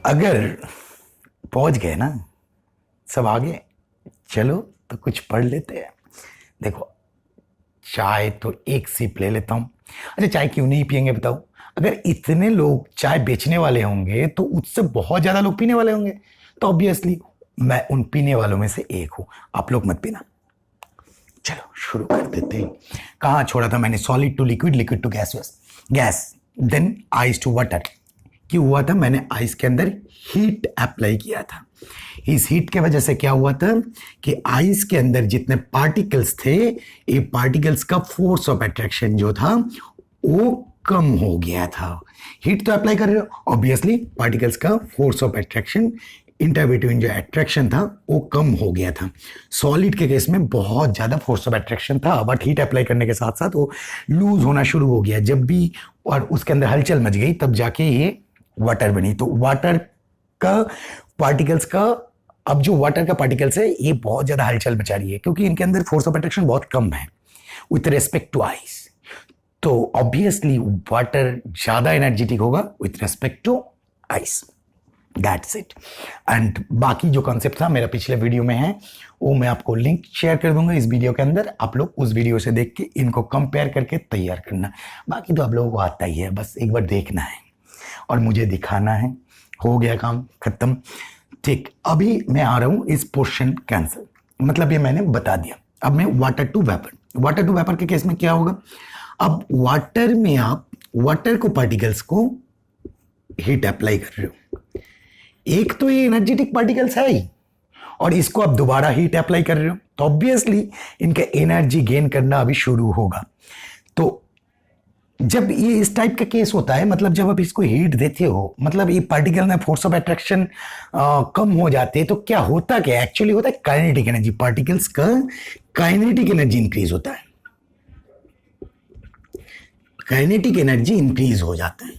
अगर पहुंच गए ना सब आगे, चलो तो कुछ पढ़ लेते हैं। देखो, चाय तो एक सिप ले लेता हूं। अच्छा, चाय क्यों नहीं पियेंगे बताओ? अगर इतने लोग चाय बेचने वाले होंगे तो उससे बहुत ज्यादा लोग पीने वाले होंगे। तो ऑब्वियसली मैं उन पीने वालों में से एक हूं। आप लोग मत पीना। चलो शुरू कर देते हैं। कहाँ छोड़ा था मैंने? Solid to liquid, liquid to gas, gas then ice to water. क्यों हुआ था? मैंने आइस के अंदर हीट अप्लाई किया था। इस हीट के वजह से क्या हुआ था कि आइस के अंदर जितने पार्टिकल्स थे, ये पार्टिकल्स का फोर्स ऑफ अट्रैक्शन जो था वो कम हो गया था। हीट तो अप्लाई कर रहे हो, ऑब्वियसली पार्टिकल्स का फोर्स ऑफ अट्रैक्शन, इंटरबिटवीन जो अट्रैक्शन था वो कम हो गया था। सॉलिड के केस में बहुत ज्यादा फोर्स ऑफ अट्रैक्शन था, बट हीट अप्लाई करने के साथ साथ वो लूज होना शुरू हो गया जब भी, और उसके अंदर हलचल मच गई तब जाके ये वाटर बनी। तो वाटर का पार्टिकल्स का, अब जो वाटर का पार्टिकल्स है ये बहुत ज्यादा हलचल मचा रही है क्योंकि इनके अंदर फोर्स ऑफ अट्रैक्शन बहुत कम है विथ रेस्पेक्ट टू आइस। तो ऑब्वियसली वाटर ज्यादा एनर्जेटिक होगा with respect to ice. That's it. And बाकी जो कॉन्सेप्ट था मेरा पिछले वीडियो में है, वो मैं आपको लिंक शेयर कर दूंगा इस वीडियो के अंदर। आप लोग उस वीडियो से देख के इनको कंपेयर करके तैयार करना। बाकी तो आप लोगों को आता ही है, बस एक बार देखना है और मुझे दिखाना है। हो गया काम खत्म। ठीक, अभी मैं आ रहा हूं इस पोर्शन कैंसिल, मतलब ये मैंने बता दिया। अब मैं water to vapour, water to vapour के केस में क्या होगा? अब वाटर में आप वाटर को पार्टिकल्स को हीट अप्लाई कर रहे हो। एक तो ये एनर्जेटिक पार्टिकल्स है ही, और इसको आप दोबारा हीट अप्लाई कर रहे हो तो ऑब्वियसली इनका एनर्जी गेन करना अभी शुरू होगा। तो जब ये इस टाइप का केस होता है, मतलब जब आप इसको हीट देते हो, मतलब ये पार्टिकल में फोर्स ऑफ अट्रैक्शन कम हो जाते हैं, तो क्या होता, क्या एक्चुअली होता है, काइनेटिक एनर्जी, पार्टिकल्स का काइनेटिक एनर्जी इंक्रीज होता है। काइनेटिक एनर्जी इंक्रीज हो जाता है,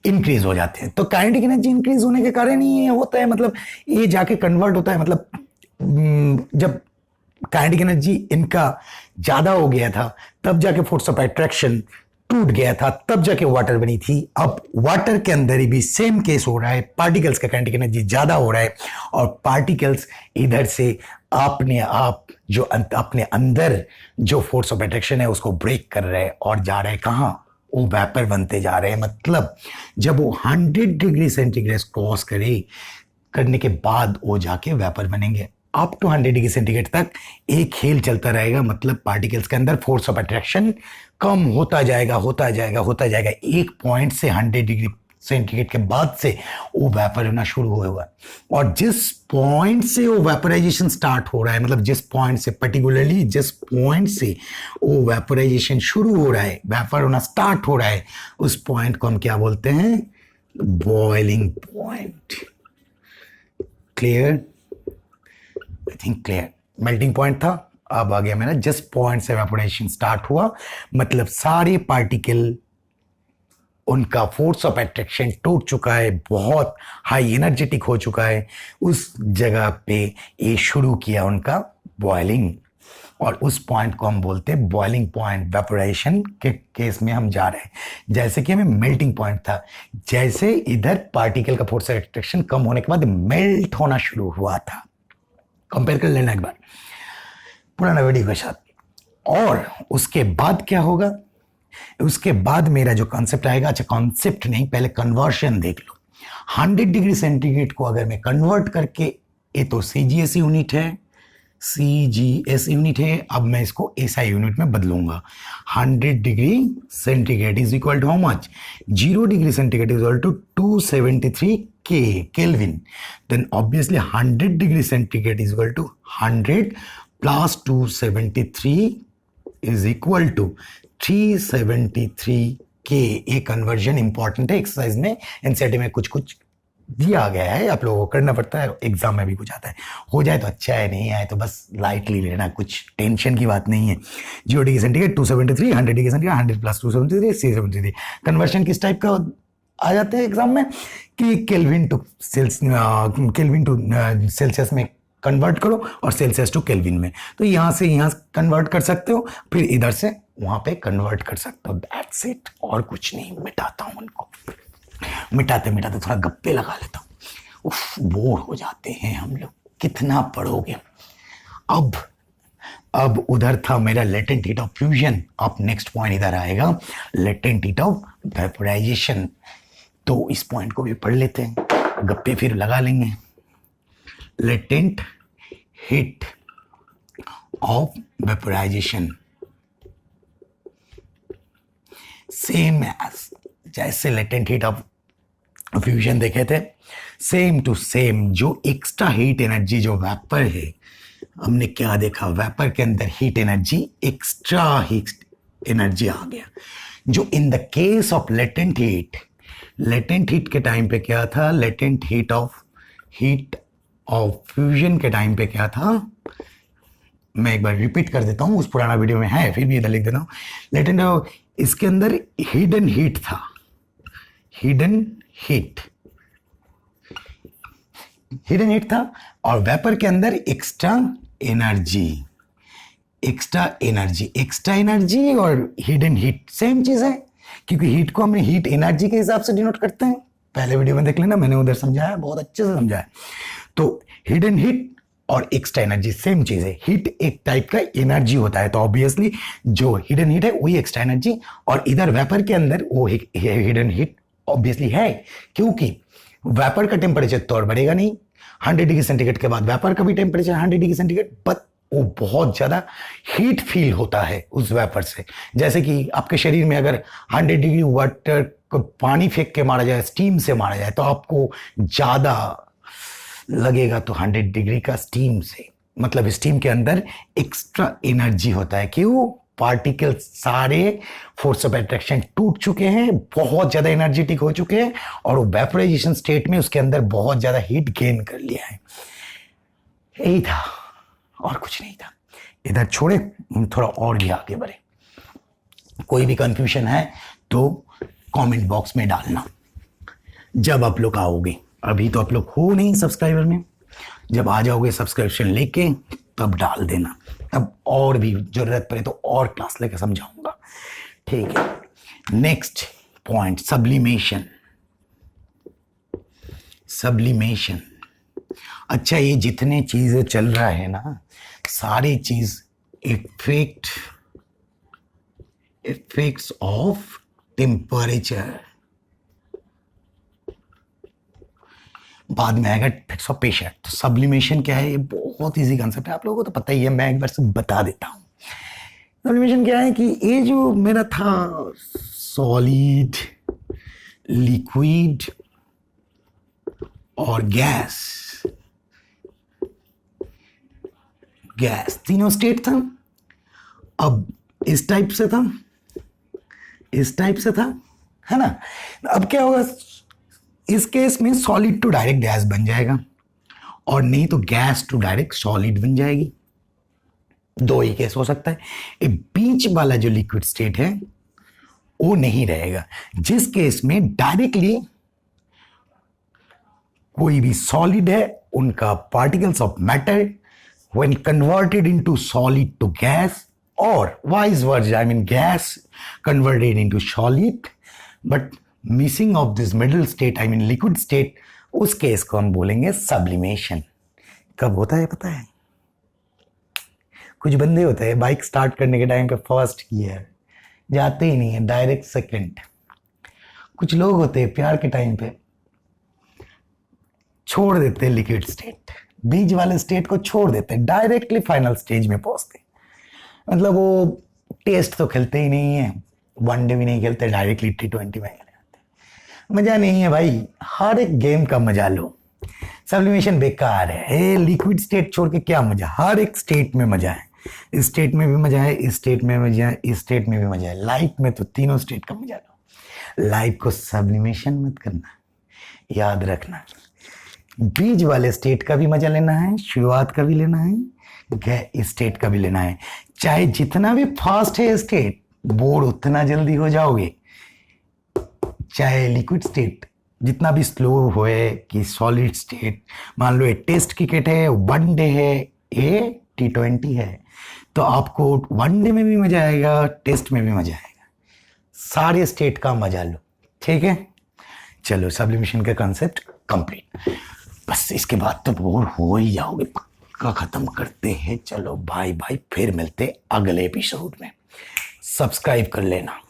इंक्रीज हो जाते हैं। तो काइनेटिक एनर्जी इंक्रीज होने के कारण ही ये होता है, मतलब ये जाके कन्वर्ट होता है। मतलब जब काइनेटिक एनर्जी इनका ज्यादा हो गया था तब जाके फोर्स ऑफ अट्रैक्शन टूट गया था, तब जाके वाटर बनी थी। अब वाटर के अंदर ही भी सेम केस हो रहा है, पार्टिकल्स का काइनेटिक एनर्जी ज्यादा हो रहा है और पार्टिकल्स इधर से अपने आप जो अपने अंदर जो फोर्स ऑफ अट्रैक्शन है उसको ब्रेक कर रहे हैं और जा रहे हैं कहाँ? वो वेपर बनते जा रहे हैं। मतलब जब वो 100 डिग्री सेंटीग्रेड क्रॉस करने के बाद वो जाके वेपर बनेंगे। अप टू 100 डिग्री सेंटीग्रेड तक एक खेल चलता रहेगा, मतलब पार्टिकल्स के अंदर फोर्स ऑफ अट्रैक्शन कम होता जाएगा, होता जाएगा, होता जाएगा। एक पॉइंट से 100 डिग्री सेंटीग्रेड के बाद से वो वेपर होना शुरू होगा। और जिस पॉइंट से वो वेपराइजेशन स्टार्ट हो रहा है, मतलब जिस पॉइंट से, पर्टिकुलरली जिस पॉइंट से वो वेपराइजेशन शुरू हो रहा है, वेपर होना स्टार्ट हो रहा है, उस पॉइंट को हम क्या बोलते हैं? Boiling point. Clear? I think clear. Melting point था, अब आ गया मेरा जिस पॉइंट से वेपोराइजेशन स्टार्ट हुआ, मतलब सारे पार्टिकल, उनका फोर्स ऑफ अट्रैक्शन टूट चुका है, बहुत हाई एनर्जेटिक हो चुका है, उस जगह पे ये शुरू किया उनका बॉइलिंग। और उस पॉइंट को हम बोलते हैं बॉइलिंग पॉइंट। वेपोराइजेशन के केस में हम जा रहे हैं, जैसे कि हमें मेल्टिंग पॉइंट था, जैसे इधर पार्टिकल का फोर्स ऑफ अट्रैक्शन कम होने के बाद मेल्ट होना शुरू हुआ था। कंपेयर कर लेना एक बार पुराना वीडियो के साथ। और उसके बाद क्या होगा? उसके बाद मेरा जो कॉन्सेप्ट आएगा, अच्छा कॉन्सेप्ट नहीं, पहले कन्वर्शन देख लो। 100 डिग्री सेंटीग्रेड को अगर मैं कन्वर्ट करके, ये तो सीजीएस यूनिट है, सीजीएस यूनिट है, अब मैं इसको एसआई यूनिट में बदलूंगा। 100 degree centigrade is equal to how much? 0 degree centigrade is equal to 273 kelvin. Then obviously 100 degree centigrade is equal to 100 plus 273 is equal to 373 K. ये conversion important है, exercise में NCERT में कुछ कुछ दिया गया है, आप लोगों को करना पड़ता है, एग्जाम में भी कुछ आता है। हो जाए तो अच्छा है, नहीं आए तो बस लाइटली लेना, कुछ टेंशन की बात नहीं है। 0 degree centigrade 273, 100 degree centigrade 100 plus 273 373। Conversion किस टाइप का आ जाते हैं एग्जाम में कि केल्विन टू सेल्सियस में कन्वर्ट करो और सेल्सियस टू केल्विन में। तो यहां से यहां कन्वर्ट कर सकते हो, फिर इधर से वहां पे कन्वर्ट कर सकते हो। दैट्स इट, और कुछ नहीं, मिटाता हूं उनको। मिटाते मिटाते थोड़ा गप्पे लगा लेता हूँ। उफ, बोर हो जाते हैं हम लोग, कितना पढ़ोगे। अब उधर था मेरा लेटेंट हीट ऑफ फ्यूजन। अब नेक्स्ट पॉइंट इधर आएगा, लेटेंट हीट ऑफ वेपोराइजेशन। तो इस पॉइंट को भी पढ़ लेते हैं, गप्पे फिर लगा लेंगे। Latent heat of vaporisation same as, जैसे लेटेंट हीट ऑफ फ्यूजन देखे थे, सेम टू सेम। जो एक्स्ट्रा हीट एनर्जी जो वेपर है, हमने क्या देखा, वेपर के अंदर heat energy, extra heat energy आ गया। जो in the case of latent heat के टाइम पे क्या था, लेटेंट हीट ऑफ फ्यूजन के टाइम पे क्या था, मैं एक बार रिपीट कर देता हूं, उस पुराना वीडियो में है, फिर भी इधर लिख देता हूं। लेटेंट, इसके अंदर हिडन हीट था, हिडन हीट था, और वेपर के अंदर एक्स्ट्रा एनर्जी और हिडन हीट सेम चीज है, क्योंकि हीट को हमने हीट एनर्जी के हिसाब से डिनोट करते हैं। पहले वीडियो में देख लेना, मैंने उधर समझाया, बहुत अच्छे से समझाया। तो हिडन हीट और एक्स्ट्रा एनर्जी सेम चीज है। हीट एक टाइप का एनर्जी होता है, तो ऑब्वियसली जो हिडन हीट है वही एक्स्ट्रा एनर्जी, और इधर वेपर के अंदर वो हिडन हीट ऑब्वियसली है, क्योंकि वेपर का टेम्परेचर तो और बढ़ेगा नहीं। 100 डिग्री सेंटीग्रेड के बाद वेपर का भी टेम्परेचर 100 डिग्री सेंटीग्रेड, बट वो बहुत ज्यादा हीट फील होता है उस वेपर से। जैसे कि आपके शरीर में अगर 100 डिग्री वाटर को पानी फेंक के मारा जाए, स्टीम से मारा जाए, तो आपको ज्यादा लगेगा, तो 100 डिग्री का स्टीम से, मतलब स्टीम के अंदर एक्स्ट्रा एनर्जी होता है। क्यों? पार्टिकल सारे फोर्स ऑफ अट्रैक्शन टूट चुके हैं, बहुत ज्यादा एनर्जेटिक हो चुके हैं, और वो वेपोराइजेशन स्टेट में उसके अंदर बहुत ज्यादा हीट गेन कर लिया है। यही था, और कुछ नहीं था। इधर छोड़े, थोड़ा और भी आगे बढ़े। कोई भी कंफ्यूजन है तो कमेंट बॉक्स में डालना जब आप लोग आओगे। अभी तो आप लोग हो नहीं सब्सक्राइबर में, जब आ जाओगे सब्सक्रिप्शन लेके तब डाल देना, तब और भी जरूरत पड़े तो और क्लास लेके समझाऊंगा, ठीक है। Next point, sublimation. अच्छा, ये जितने चीजें चल रहा है ना, सारी चीज इफेक्ट्स ऑफ टेम्परेचर, बाद में आएगा इफेक्ट्स ऑफ प्रेशर। तो सब्लिमेशन क्या है, ये बहुत इजी कंसेप्ट है, आप लोगों को तो पता ही है, मैं एक बार से बता देता हूं। सब्लिमेशन क्या है कि ये जो मेरा था सॉलिड, लिक्विड और गैस तीनों स्टेट था। अब इस टाइप से था, है ना। अब क्या होगा, इस केस में सॉलिड टू डायरेक्ट गैस बन जाएगा, और नहीं तो गैस टू डायरेक्ट सॉलिड बन जाएगी। दो ही केस हो सकता है। एक बीच वाला जो लिक्विड स्टेट है वो नहीं रहेगा, जिस केस में डायरेक्टली कोई भी सॉलिड है, उनका particles of matter when converted into solid to gas, or vice versa, I mean gas converted into solid, but missing of this middle state, I mean liquid state, उस case को हम बोलेंगे sublimation. कब होता है पता है? कुछ बंदे होते हैं बाइक स्टार्ट करने के टाइम पे फर्स्ट गियर जाते ही नहीं है, डायरेक्ट सेकंड। कुछ लोग होते हैं प्यार के टाइम पे छोड़ देते हैं लिक्विड स्टेट, बीच वाले स्टेट को छोड़ देते हैं, डायरेक्टली फाइनल स्टेज में पहुंचते हैं। मतलब वो टेस्ट तो खेलते ही नहीं है, वनडे भी नहीं खेलते, डायरेक्टली T20 में खेलते। मजा नहीं है भाई, हर एक गेम का मजा लो। सब्लिमेशन बेकार है, लिक्विड स्टेट छोड़ के क्या मजा, हर एक स्टेट में मजा है। इस स्टेट में भी मजा है, इस स्टेट में मजा है, इस स्टेट में भी मजा है। लाइफ में तो तीनों स्टेट का मजा लो। लाइफ को सब्लिमेशन मत करना, याद रखना। बीच वाले स्टेट का भी मजा लेना है, शुरुआत का भी लेना है, स्टेट का भी लेना है। चाहे जितना भी फास्ट है स्टेट, बोर उतना जल्दी हो जाओगे। चाहे लिक्विड स्टेट जितना भी स्लो होए कि सॉलिड स्टेट, मान लो ये टेस्ट क्रिकेट है, वनडे है, ये T20 है, तो आपको वनडे में भी मजा आएगा, टेस्ट में भी मजा आएगा। सारे स्टेट का मजा लो, ठीक है। चलो सब्लिमेशन का कॉन्सेप्ट कंप्लीट। बस इसके बाद तो बोर हो ही जाओगे, पक्का खत्म करते हैं। चलो बाय बाय, फिर मिलते अगले एपिसोड में। सब्सक्राइब कर लेना।